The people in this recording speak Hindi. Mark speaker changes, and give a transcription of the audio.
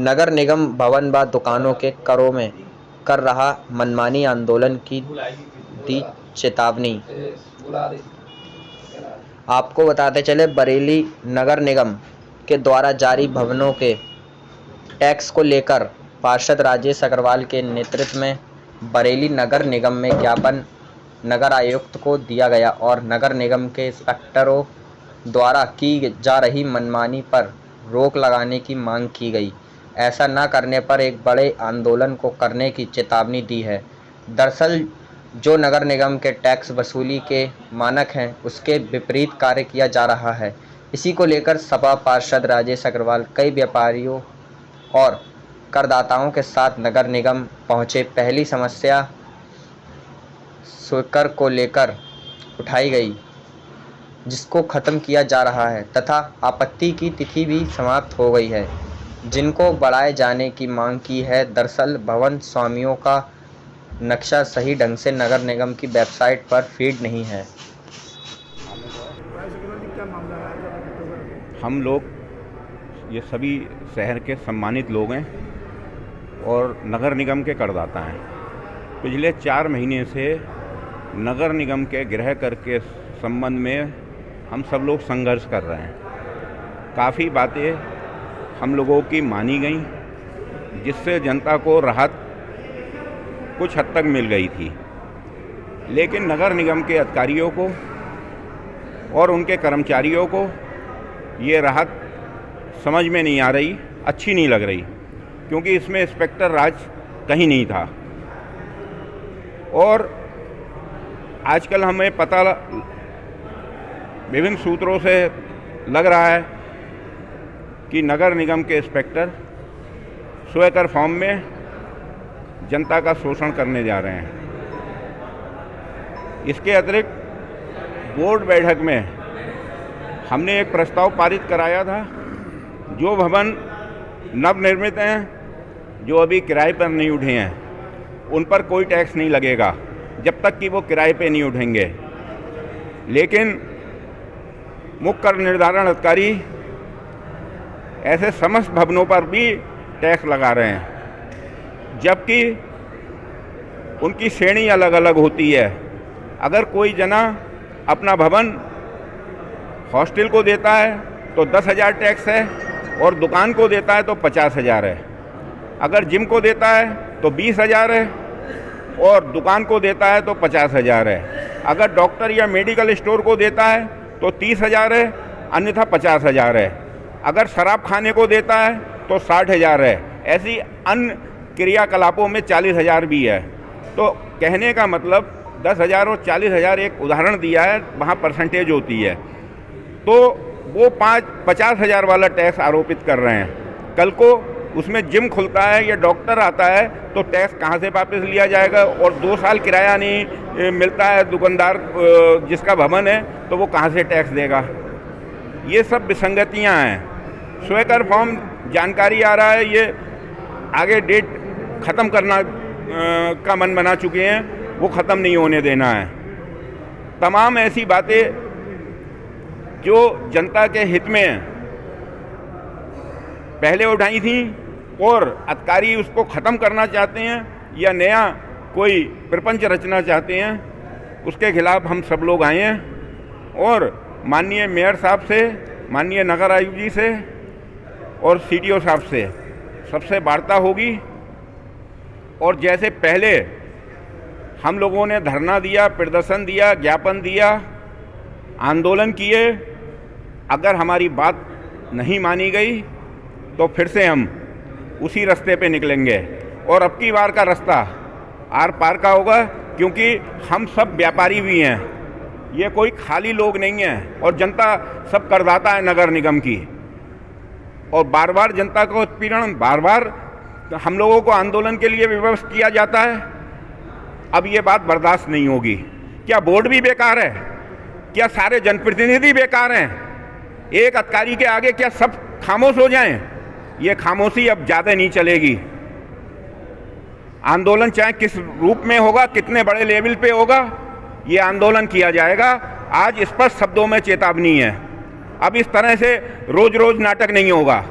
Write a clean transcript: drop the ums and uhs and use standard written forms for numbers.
Speaker 1: नगर निगम भवन व दुकानों के करों में कर रहा मनमानी आंदोलन की दी चेतावनी। आपको बताते चले, बरेली नगर निगम के द्वारा जारी भवनों के टैक्स को लेकर पार्षद राजेश अग्रवाल के नेतृत्व में बरेली नगर निगम में ज्ञापन नगर आयुक्त को दिया गया और नगर निगम के इंस्पेक्टरों द्वारा की जा रही मनमानी पर रोक लगाने की मांग की गई। ऐसा न करने पर एक बड़े आंदोलन को करने की चेतावनी दी है। दरअसल जो नगर निगम के टैक्स वसूली के मानक हैं, उसके विपरीत कार्य किया जा रहा है। इसी को लेकर सपा पार्षद राजेश अग्रवाल कई व्यापारियों और करदाताओं के साथ नगर निगम पहुंचे। पहली समस्या स्वीकर को लेकर उठाई गई, जिसको खत्म किया जा रहा है तथा आपत्ति की तिथि भी समाप्त हो गई है, जिनको बढ़ाए जाने की मांग की है। दरअसल भवन स्वामियों का नक्शा सही ढंग से नगर निगम की वेबसाइट पर फीड नहीं है।
Speaker 2: हम लोग ये सभी शहर के सम्मानित लोग हैं और नगर निगम के करदाता हैं। पिछले 4 महीने से नगर निगम के गृह कर के संबंध में हम सब लोग संघर्ष कर रहे हैं। काफ़ी बातें हम लोगों की मानी गई, जिससे जनता को राहत कुछ हद तक मिल गई थी, लेकिन नगर निगम के अधिकारियों को और उनके कर्मचारियों को ये राहत समझ में नहीं आ रही, अच्छी नहीं लग रही, क्योंकि इसमें इंस्पेक्टर राज कहीं नहीं था। और आजकल हमें पता विभिन्न सूत्रों से लग रहा है कि नगर निगम के इंस्पेक्टर स्वकर फॉर्म में जनता का शोषण करने जा रहे हैं। इसके अतिरिक्त बोर्ड बैठक में हमने एक प्रस्ताव पारित कराया था, जो भवन नवनिर्मित हैं, जो अभी किराए पर नहीं उठे हैं, उन पर कोई टैक्स नहीं लगेगा जब तक कि वो किराए पे नहीं उठेंगे। लेकिन मुख्य कर निर्धारण अधिकारी ऐसे समस्त भवनों पर भी टैक्स लगा रहे हैं, जबकि उनकी श्रेणी अलग अलग होती है। अगर कोई जना अपना भवन हॉस्टल को देता है तो 10,000 टैक्स है और दुकान को देता है तो 50,000 है। अगर जिम को देता है तो 20,000 है और दुकान को देता है तो 50,000 है। अगर डॉक्टर या मेडिकल स्टोर को देता है तो 30,000 है, अन्यथा 50,000 है। अगर शराब खाने को देता है तो 60,000 है। ऐसी अन्य क्रियाकलापों में 40,000 भी है। तो कहने का मतलब 10,000 और 40,000 एक उदाहरण दिया है, वहाँ परसेंटेज होती है। तो वो 50,000 वाला टैक्स आरोपित कर रहे हैं। कल को उसमें जिम खुलता है या डॉक्टर आता है तो टैक्स कहाँ से वापस लिया जाएगा? और 2 साल किराया नहीं मिलता है दुकानदार जिसका भवन है, तो वो कहाँ से टैक्स देगा? ये सब विसंगतियाँ हैं। स्वीकर फॉर्म जानकारी आ रहा है, ये आगे डेट ख़त्म करना का मन बना चुके हैं, वो ख़त्म नहीं होने देना है। तमाम ऐसी बातें जो जनता के हित में पहले उठाई थी और अधिकारी उसको ख़त्म करना चाहते हैं या नया कोई प्रपंच रचना चाहते हैं, उसके खिलाफ हम सब लोग आए हैं। और माननीय मेयर साहब से, माननीय नगर आयुक्त जी से और सीडीओ साहब से सबसे वार्ता होगी। और जैसे पहले हम लोगों ने धरना दिया, प्रदर्शन दिया, ज्ञापन दिया, आंदोलन किए, अगर हमारी बात नहीं मानी गई तो फिर से हम उसी रास्ते पे निकलेंगे। और अब की बार का रास्ता आर पार का होगा, क्योंकि हम सब व्यापारी भी हैं, ये कोई खाली लोग नहीं हैं। और जनता सब करदाता है नगर निगम की। और बार बार जनता को उत्पीड़न, बार बार हम लोगों को आंदोलन के लिए विवश किया जाता है। अब ये बात बर्दाश्त नहीं होगी। क्या बोर्ड भी बेकार है? क्या सारे जनप्रतिनिधि बेकार हैं? एक अधिकारी के आगे क्या सब खामोश हो जाएं? ये खामोशी अब ज़्यादा नहीं चलेगी। आंदोलन चाहे किस रूप में होगा, कितने बड़े लेवल पे होगा, ये आंदोलन किया जाएगा। आज स्पष्ट शब्दों में चेतावनी है। अब इस तरह से रोज रोज नाटक नहीं होगा।